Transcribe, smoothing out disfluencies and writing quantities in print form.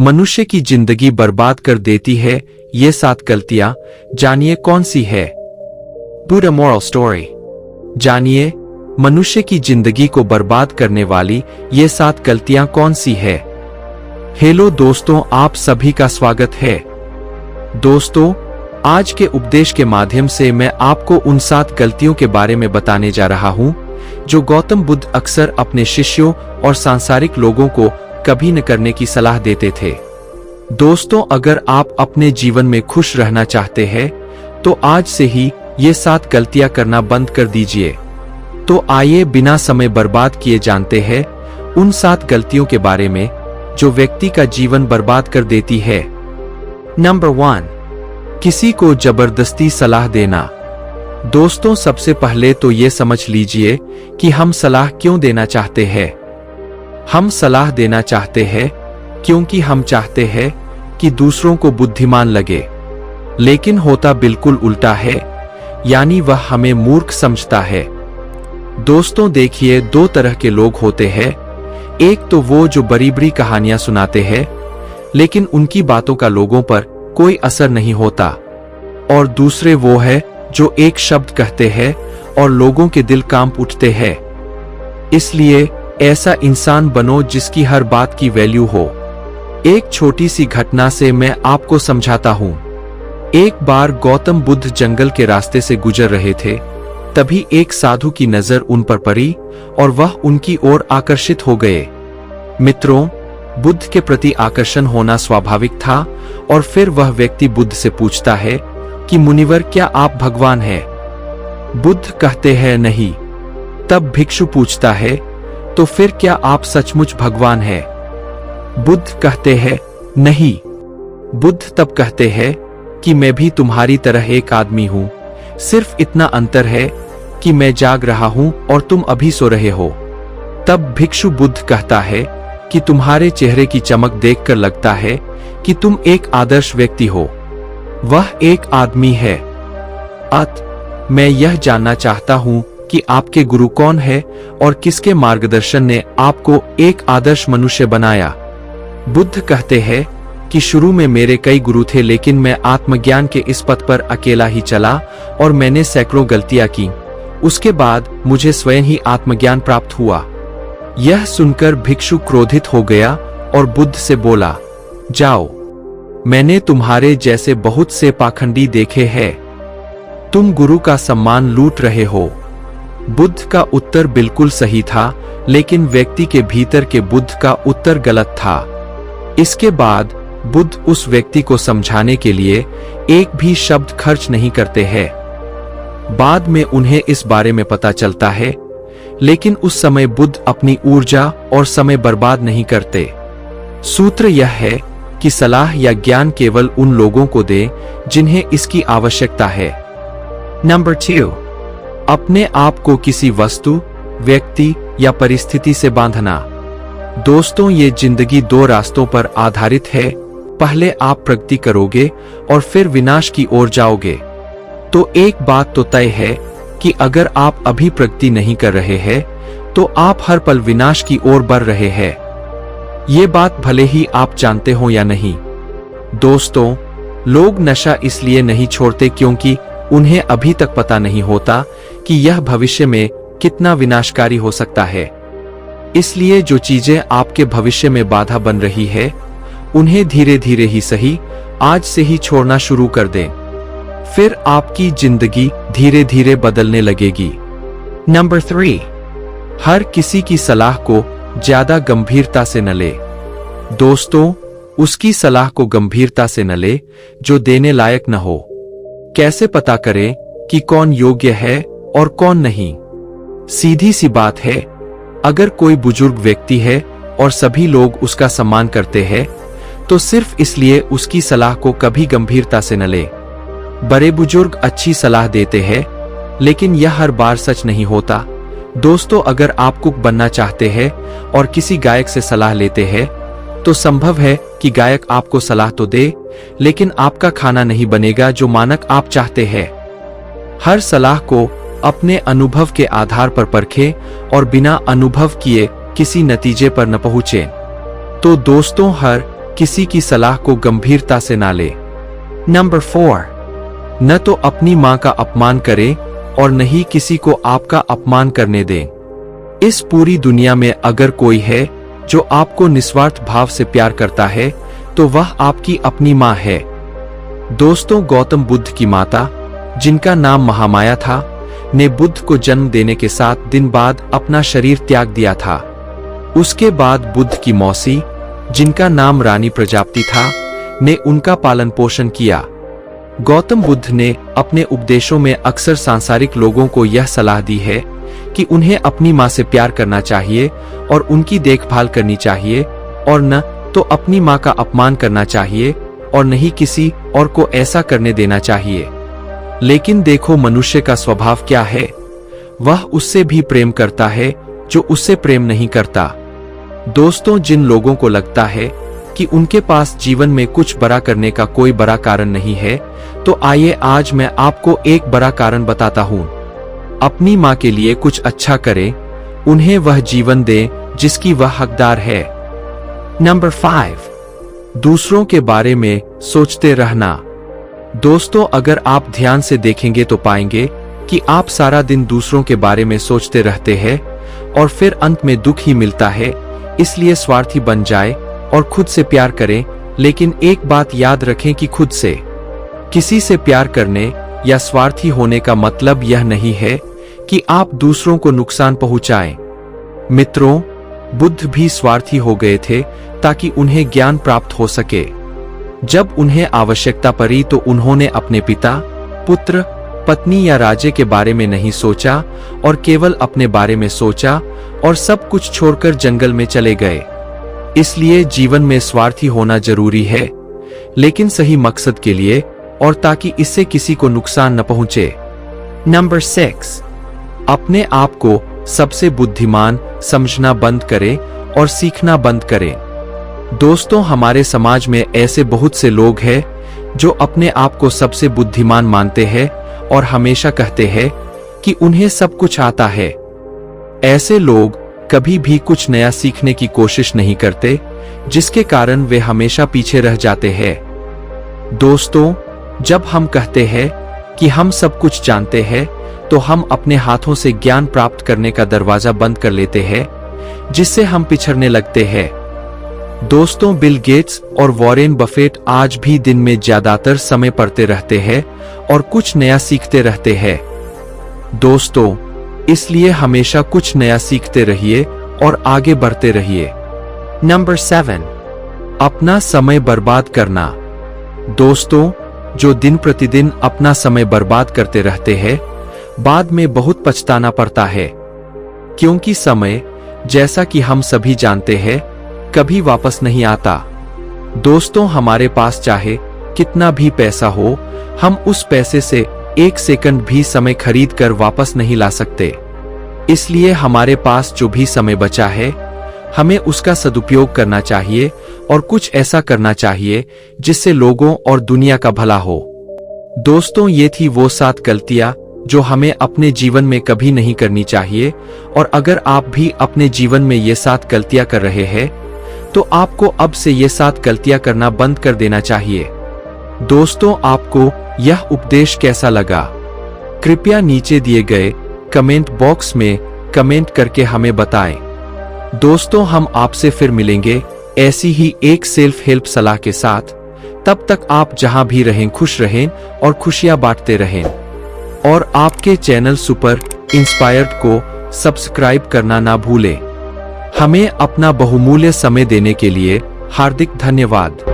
मनुष्य की जिंदगी बर्बाद कर देती है ये 7 गलतियां, जानिए कौन सी है। बुरा मॉरल स्टोरी। जानिए मनुष्य की जिंदगी को बर्बाद करने वाली ये 7 गलतियां कौन सी है। हेलो दोस्तों, आप सभी का स्वागत है। दोस्तों, आज के उपदेश के माध्यम से मैं आपको उन 7 गलतियों के बारे में बताने जा रहा हूं जो गौतम बुद्ध अक्सर अपने शिष्यों और सांसारिक लोगों को कभी न करने की सलाह देते थे। दोस्तों, अगर आप अपने जीवन में खुश रहना चाहते हैं तो आज से ही ये 7 गलतियां करना बंद कर दीजिए। तो आइए बिना समय बर्बाद किए जानते हैं उन 7 गलतियों के बारे में जो व्यक्ति का जीवन बर्बाद कर देती है। नंबर 1, किसी को जबरदस्ती सलाह देना। दोस्तों, सबसे पहले तो ये समझ लीजिए कि हम सलाह क्यों देना चाहते हैं। हम सलाह देना चाहते हैं क्योंकि हम चाहते हैं कि दूसरों को बुद्धिमान लगे, लेकिन होता बिल्कुल उल्टा है, यानी वह हमें मूर्ख समझता है। दोस्तों देखिए, 2 तरह के लोग होते हैं। एक तो वो जो बड़ी बड़ी कहानियां सुनाते हैं लेकिन उनकी बातों का लोगों पर कोई असर नहीं होता, और दूसरे वो है जो एक शब्द कहते हैं और लोगों के दिल कांप उठते हैं। इसलिए ऐसा इंसान बनो जिसकी हर बात की वैल्यू हो। एक छोटी सी घटना से मैं आपको समझाता हूं। एक बार गौतम बुद्ध जंगल के रास्ते से गुजर रहे थे, तभी एक साधु की नजर उन पर पड़ी और वह उनकी ओर आकर्षित हो गए। मित्रों, बुद्ध के प्रति आकर्षण होना स्वाभाविक था, और फिर वह व्यक्ति बुद्ध से पूछता है कि मुनिवर, क्या आप भगवान हैं? बुद्ध कहते हैं नहीं। तब भिक्षु पूछता है, तो फिर क्या आप सचमुच भगवान हैं? बुद्ध कहते हैं नहीं। बुद्ध तब कहते हैं कि मैं भी तुम्हारी तरह एक आदमी हूं, सिर्फ इतना अंतर है कि मैं जाग रहा हूं और तुम अभी सो रहे हो। तब भिक्षु बुद्ध कहता है कि तुम्हारे चेहरे की चमक देखकर लगता है कि तुम एक आदर्श व्यक्ति हो। वह एक आदमी है। मैं यह जानना चाहता हूं कि आपके गुरु कौन है और किसके मार्गदर्शन ने आपको एक आदर्श मनुष्य बनाया। बुद्ध कहते हैं कि शुरू में मेरे कई गुरु थे, लेकिन मैं आत्मज्ञान के इस पथ पर अकेला ही चला और मैंने सैकड़ों गलतियां की। उसके बाद मुझे स्वयं ही आत्मज्ञान प्राप्त हुआ। यह सुनकर भिक्षु क्रोधित हो गया और बुद्ध से बोला, जाओ, मैंने तुम्हारे जैसे बहुत से पाखंडी देखे हैं। तुम गुरु का सम्मान लूट रहे हो। बुद्ध का उत्तर बिल्कुल सही था, लेकिन व्यक्ति के भीतर के बुद्ध का उत्तर गलत था। इसके बाद बुद्ध उस व्यक्ति को समझाने के लिए एक भी शब्द खर्च नहीं करते हैं। बाद में उन्हें इस बारे में पता चलता है, लेकिन उस समय बुद्ध अपनी ऊर्जा और समय बर्बाद नहीं करते। सूत्र यह है कि सलाह या ज्ञान केवल उन लोगों को दें जिन्हें इसकी आवश्यकता है। नंबर 2, अपने आप को किसी वस्तु, व्यक्ति या परिस्थिति से बांधना। दोस्तों, ये जिंदगी 2 रास्तों पर आधारित है। पहले आप प्रगति करोगे और फिर विनाश की ओर जाओगे। तो एक बात तो तय है कि अगर आप अभी प्रगति नहीं कर रहे हैं तो आप हर पल विनाश की ओर बढ़ रहे हैं। ये बात भले ही आप जानते हो या नहीं। दोस्तों, लोग नशा इसलिए नहीं छोड़ते क्योंकि उन्हें अभी तक पता नहीं होता कि यह भविष्य में कितना विनाशकारी हो सकता है। इसलिए जो चीजें आपके भविष्य में बाधा बन रही है, उन्हें धीरे धीरे ही सही आज से ही छोड़ना शुरू कर दें। फिर आपकी जिंदगी धीरे धीरे बदलने लगेगी। नंबर 3, हर किसी की सलाह को ज्यादा गंभीरता से न ले। दोस्तों, उसकी सलाह को गंभीरता से न ले जो देने लायक न हो। कैसे पता करें कि कौन योग्य है और कौन नहीं? सीधी सी बात है, अगर कोई बुजुर्ग व्यक्ति है और सभी लोग उसका सम्मान करते हैं तो सिर्फ इसलिए उसकी सलाह को कभी गंभीरता से न ले। बड़े बुजुर्ग अच्छी सलाह देते हैं, लेकिन यह हर बार सच नहीं होता। दोस्तों, अगर आप कुक बनना चाहते हैं और किसी गायक से सलाह लेते हैं तो संभव है कि गायक आपको सलाह तो दे, लेकिन आपका खाना नहीं बनेगा जो मानक आप चाहते हैं। हर सलाह को अपने अनुभव के आधार पर परखें और बिना अनुभव किए किसी नतीजे पर न पहुंचे। तो दोस्तों, हर किसी की सलाह को गंभीरता से ना ले। नंबर 4, न तो अपनी मां का अपमान करें और न ही किसी को आपका अपमान करने दें। इस पूरी दुनिया में अगर कोई है जो आपको निस्वार्थ भाव से प्यार करता है तो वह आपकी अपनी मां है। दोस्तों, गौतम बुद्ध की माता, जिनका नाम महामाया था, ने बुद्ध को जन्म देने के 7 दिन बाद अपना शरीर त्याग दिया था। उसके बाद बुद्ध की मौसी, जिनका नाम रानी प्रजापति था, ने उनका पालन पोषण किया। गौतम बुद्ध ने अपने उपदेशों में अक्सर सांसारिक लोगों को यह सलाह दी है कि उन्हें अपनी मां से प्यार करना चाहिए और उनकी देखभाल करनी चाहिए और न तो अपनी मां का अपमान करना चाहिए और न ही किसी और को ऐसा करने देना चाहिए। लेकिन देखो मनुष्य का स्वभाव क्या है, वह उससे भी प्रेम करता है जो उससे प्रेम नहीं करता। दोस्तों, जिन लोगों को लगता है कि उनके पास जीवन में कुछ बड़ा करने का कोई बड़ा कारण नहीं है, तो आइए आज मैं आपको एक बड़ा कारण बताता हूँ। अपनी माँ के लिए कुछ अच्छा करें, उन्हें वह जीवन दें जिसकी वह हकदार है। नंबर 5, दूसरों के बारे में सोचते रहना। दोस्तों, अगर आप ध्यान से देखेंगे तो पाएंगे कि आप सारा दिन दूसरों के बारे में सोचते रहते हैं और फिर अंत में दुख ही मिलता है। इसलिए स्वार्थी बन जाए और खुद से प्यार करें, लेकिन एक बात याद रखें कि खुद से किसी से प्यार करने या स्वार्थी होने का मतलब यह नहीं है कि आप दूसरों को नुकसान पहुंचाएं। मित्रों, बुद्ध भी स्वार्थी हो गए थे ताकि उन्हें ज्ञान प्राप्त हो सके। जब उन्हें आवश्यकता पड़ी तो उन्होंने अपने पिता, पुत्र, पत्नी या राज्य के बारे में नहीं सोचा और केवल अपने बारे में सोचा और सब कुछ छोड़कर जंगल में चले गए। इसलिए जीवन में स्वार्थी होना जरूरी है, लेकिन सही मकसद के लिए और ताकि इससे किसी को नुकसान न पहुंचे। नंबर 6, अपने आप को सबसे बुद्धिमान समझना बंद करें और सीखना बंद करें। दोस्तों, हमारे समाज में ऐसे बहुत से लोग हैं जो अपने आप को सबसे बुद्धिमान मानते हैं और हमेशा कहते हैं कि उन्हें सब कुछ आता है। ऐसे लोग कभी भी कुछ नया सीखने की कोशिश नहीं करते, जिसके कारण वे हमेशा पीछे रह जाते हैं। दोस्तों, जब हम कहते हैं कि हम सब कुछ जानते हैं, तो हम अपने हाथों से ज्ञान प्राप्त करने का दरवाजा बंद कर लेते हैं, जिससे हम पिछड़ने लगते हैं। दोस्तों, बिल गेट्स और वॉरेन बफेट आज भी दिन में ज्यादातर समय पढ़ते रहते हैं और कुछ नया सीखते रहते हैं। दोस्तों, इसलिए हमेशा कुछ नया सीखते रहिए और आगे बढ़ते रहिए। नंबर 7, अपना समय बर्बाद करना। दोस्तों, जो दिन प्रतिदिन अपना समय बर्बाद करते रहते हैं, बाद में बहुत पछताना पड़ता है, क्योंकि समय, जैसा कि हम सभी जानते हैं, कभी वापस नहीं आता। दोस्तों, हमारे पास चाहे कितना भी पैसा हो, हम उस पैसे से 1 सेकंड भी समय खरीद कर वापस नहीं ला सकते। इसलिए हमारे पास जो भी समय बचा है, हमें उसका सदुपयोग करना चाहिए और कुछ ऐसा करना चाहिए जिससे लोगों और दुनिया का भला हो। दोस्तों, ये थी वो 7 गलतियां जो हमें अपने जीवन में कभी नहीं करनी चाहिए, और अगर आप भी अपने जीवन में ये 7 गलतियां कर रहे हैं, तो आपको अब से ये 7 गलतियां करना बंद कर देना चाहिए। दोस्तों, आपको यह उपदेश कैसा लगा? कृपया नीचे दिए गए कमेंट बॉक्स में कमेंट करके हमें बताएं। दोस्तों, हम आपसे फिर मिलेंगे ऐसी ही एक सेल्फ हेल्प सलाह के साथ। तब तक आप जहां भी रहें खुश रहें और खुशियां बांटते रहें। और आपके चैनल सुपर इंस्पायर्ड को सब्सक्राइब करना ना भूलें। हमें अपना बहुमूल्य समय देने के लिए हार्दिक धन्यवाद।